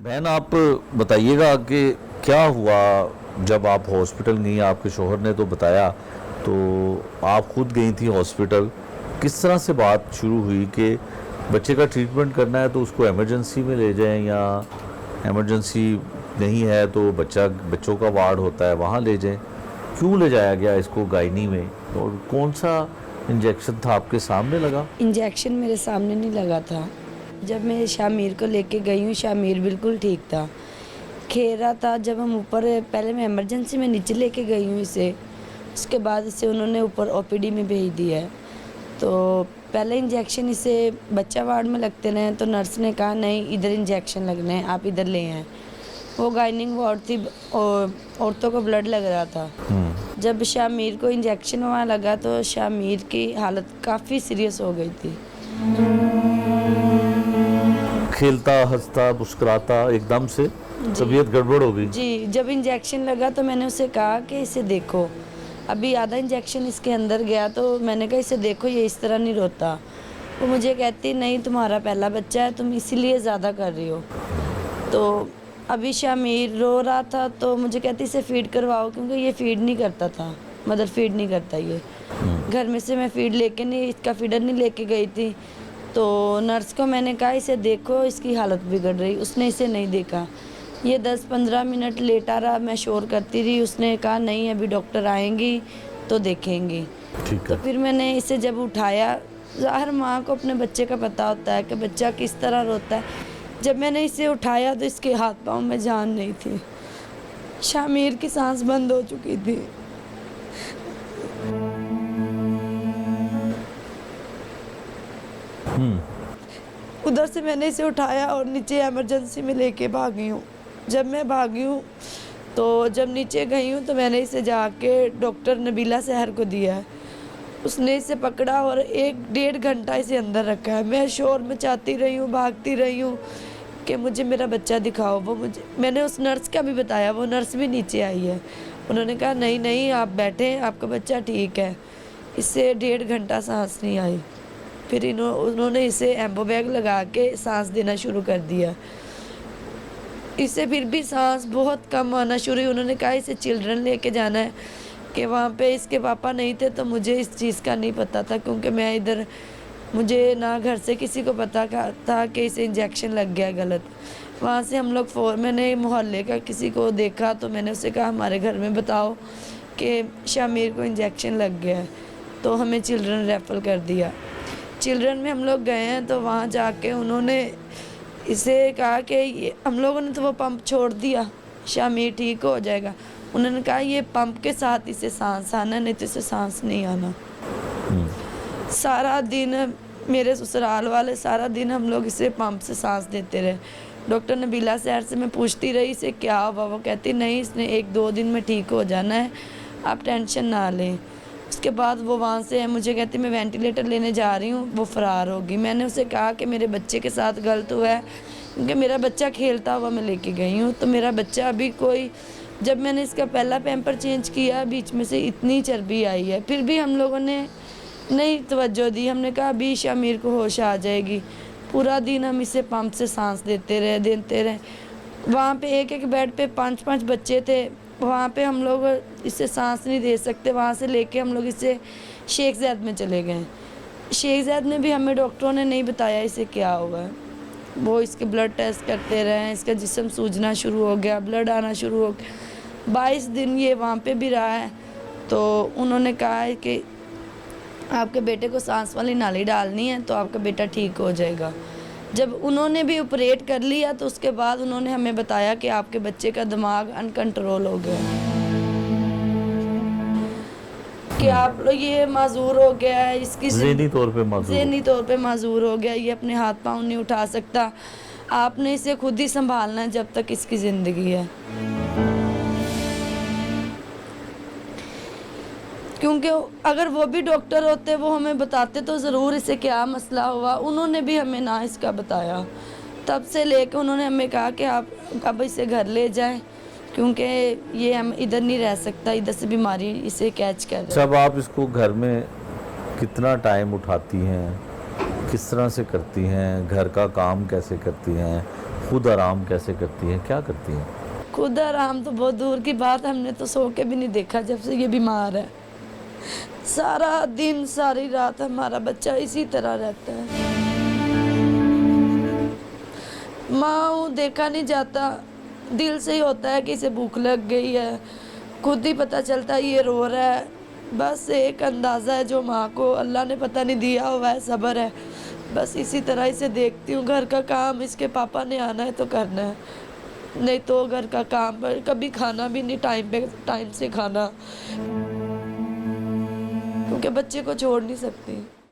बहन आप बताइएगा कि क्या हुआ जब आप हॉस्पिटल गई। आपके शोहर ने तो बताया, तो आप खुद गई थी हॉस्पिटल। किस तरह से बात शुरू हुई कि बच्चे का ट्रीटमेंट करना है तो उसको इमरजेंसी में ले जाएं, या इमरजेंसी नहीं है तो बच्चों का वार्ड होता है वहाँ ले जाएं। क्यों ले जाया गया इसको गायनी में, और कौन सा इंजेक्शन था आपके सामने लगा? इंजेक्शन मेरे सामने नहीं लगा था। जब मैं शामिर को लेके गई हूँ, शामिर बिल्कुल ठीक था, खेल रहा था। जब हम ऊपर, पहले मैं इमरजेंसी में नीचे लेके गई हूँ इसे, उसके बाद इसे उन्होंने ऊपर ओपीडी में भेज दिया है। तो पहले इंजेक्शन इसे बच्चा वार्ड में लगते रहे, तो नर्स ने कहा नहीं इधर इंजेक्शन लगने हैं, आप इधर ले आएँ। वो गाइनिंग वार्ड थी और औरतों को ब्लड लग रहा था। जब शामिर को इंजेक्शन वहाँ लगा तो शामिर की हालत काफ़ी सीरियस हो गई थी। खेलता हंसता मुस्कुराता एकदम से तबीयत गड़बड़ हो गई। जी, जब इंजेक्शन लगा तो मैंने उसे कहा कि इसे देखो, अभी आधा इंजेक्शन इसके अंदर गया, तो मैंने कहा इसे देखो ये इस तरह नहीं रोता। वो मुझे कहती नहीं तुम्हारा पहला बच्चा है, तुम इसीलिए ज़्यादा कर रही हो। तो अभी शामिर रो रहा था तो मुझे कहती इसे फीड करवाओ, क्योंकि ये फीड नहीं करता था, मदर फीड नहीं करता ये। घर में से मैं फीड लेके नहीं, इसका फीडर नहीं लेके गई थी। तो नर्स को मैंने कहा इसे देखो इसकी हालत बिगड़ रही, उसने इसे नहीं देखा। ये 10-15 मिनट लेटा रहा, मैं शोर करती रही, उसने कहा नहीं अभी डॉक्टर आएंगी तो देखेंगी। तो फिर मैंने इसे जब उठाया, हर माँ को अपने बच्चे का पता होता है कि बच्चा किस तरह रोता है। जब मैंने इसे उठाया तो इसके हाथ पाँव में जान नहीं थी, शामिर की सांस बंद हो चुकी थी। उधर से मैंने इसे उठाया और नीचे इमरजेंसी में लेके भागी हूँ। जब मैं भागी हूँ तो जब नीचे गई हूँ तो मैंने इसे जाके डॉक्टर नबीला सहर को दिया है। उसने इसे पकड़ा और 1-1.5 घंटा इसे अंदर रखा है। मैं शोर मचाती रही हूँ, भागती रही हूँ कि मुझे मेरा बच्चा दिखाओ। मैंने उस नर्स का भी बताया, वो नर्स भी नीचे आई है। उन्होंने कहा नहीं नहीं आप बैठें, आपका बच्चा ठीक है। इससे 1.5 घंटा सांस नहीं आई। फिर उन्होंने इसे एम्बो बैग लगा के सांस देना शुरू कर दिया। इसे फिर भी सांस बहुत कम आना शुरू हुई। उन्होंने कहा इसे चिल्ड्रन लेके जाना है, कि वहाँ पे इसके पापा नहीं थे। तो मुझे इस चीज़ का नहीं पता था, क्योंकि मैं इधर, मुझे ना घर से किसी को पता था कि इसे इंजेक्शन लग गया गलत। वहाँ से हम लोग मैंने मोहल्ले का किसी को देखा तो मैंने उसे कहा हमारे घर में बताओ कि शामिर को इंजेक्शन लग गया है। तो हमें चिल्ड्रन रेफर कर दिया। चिल्ड्रन में हम लोग गए हैं तो वहाँ जाके उन्होंने इसे कहा कि हम लोगों ने तो वो पंप छोड़ दिया, शामिर ठीक हो जाएगा। उन्होंने कहा ये पंप के साथ इसे सांस आना, नहीं तो इसे सांस नहीं आना। सारा दिन मेरे ससुराल वाले, सारा दिन हम लोग इसे पंप से सांस देते रहे। डॉक्टर नबीला सहर से मैं पूछती रही इसे क्या हुआ, वो कहती नहीं इसने 1-2 दिन में ठीक हो जाना है, आप टेंशन ना लें। उसके बाद वो वहाँ से मुझे कहती मैं वेंटिलेटर लेने जा रही हूँ, वो फ़रार होगी। मैंने उसे कहा कि मेरे बच्चे के साथ गलत हुआ है, क्योंकि मेरा बच्चा खेलता हुआ मैं लेके गई हूँ। तो मेरा बच्चा अभी कोई, जब मैंने इसका पहला पैम्पर चेंज किया बीच में से इतनी चर्बी आई है, फिर भी हम लोगों ने नहीं तवज्जो दी। हमने कहा अभी शामिर को होश आ जाएगी। पूरा दिन हम इसे पंप से सांस देते रहे। वहाँ पे एक बेड पे 5-5 बच्चे थे, वहाँ पे हम लोग इसे सांस नहीं दे सकते। वहाँ से लेके हम लोग इसे शेख ज़ैद में चले गए। शेख ज़ैद में भी हमें डॉक्टरों ने नहीं बताया इसे क्या हुआ है। वो इसके ब्लड टेस्ट करते रहे, इसका जिस्म सूजना शुरू हो गया, ब्लड आना शुरू हो गया। 22 दिन ये वहाँ पे भी रहा है। तो उन्होंने कहा है कि आपके बेटे को सांस वाली नाली डालनी है तो आपका बेटा ठीक हो जाएगा। जब उन्होंने भी ऑपरेट कर लिया तो उसके बाद उन्होंने हमें बताया कि आपके बच्चे का दिमाग अनकंट्रोल हो गया, कि आप ये माजूर हो गया है, इसकी ज़हनी तौर पे माजूर हो गया, ये अपने हाथ पाँव नहीं उठा सकता। आपने इसे खुद ही संभालना है जब तक इसकी ज़िंदगी है। क्योंकि अगर वो भी डॉक्टर होते, वो हमें बताते तो ज़रूर इसे क्या मसला हुआ। उन्होंने भी हमें ना इसका बताया। तब से लेके उन्होंने हमें कहा कि आप अब इसे घर ले जाएं, क्योंकि ये हम इधर नहीं रह सकता, इधर से बीमारी इसे कैच कर रही है। जब आप इसको घर में कितना टाइम उठाती हैं, किस तरह से करती हैं, घर का काम कैसे करती हैं, खुद आराम कैसे करती हैं, क्या करती हैं? खुद आराम तो बहुत दूर की बात, हमने तो सो के भी नहीं देखा जब से ये बीमार है। सारा दिन सारी रात हमारा बच्चा इसी तरह रहता है। माँ हूँ, देखा नहीं जाता, दिल से ही होता है कि इसे भूख लग गई है, खुद ही पता चलता है ये रो रहा है। बस एक अंदाज़ा है जो माँ को अल्लाह ने पता नहीं दिया हुआ है, सब्र है। बस इसी तरह इसे देखती हूँ। घर का काम इसके पापा ने आना है तो करना है, नहीं तो घर का काम पर कभी खाना भी नहीं टाइम से खाना, क्योंकि बच्चे को छोड़ नहीं सकती।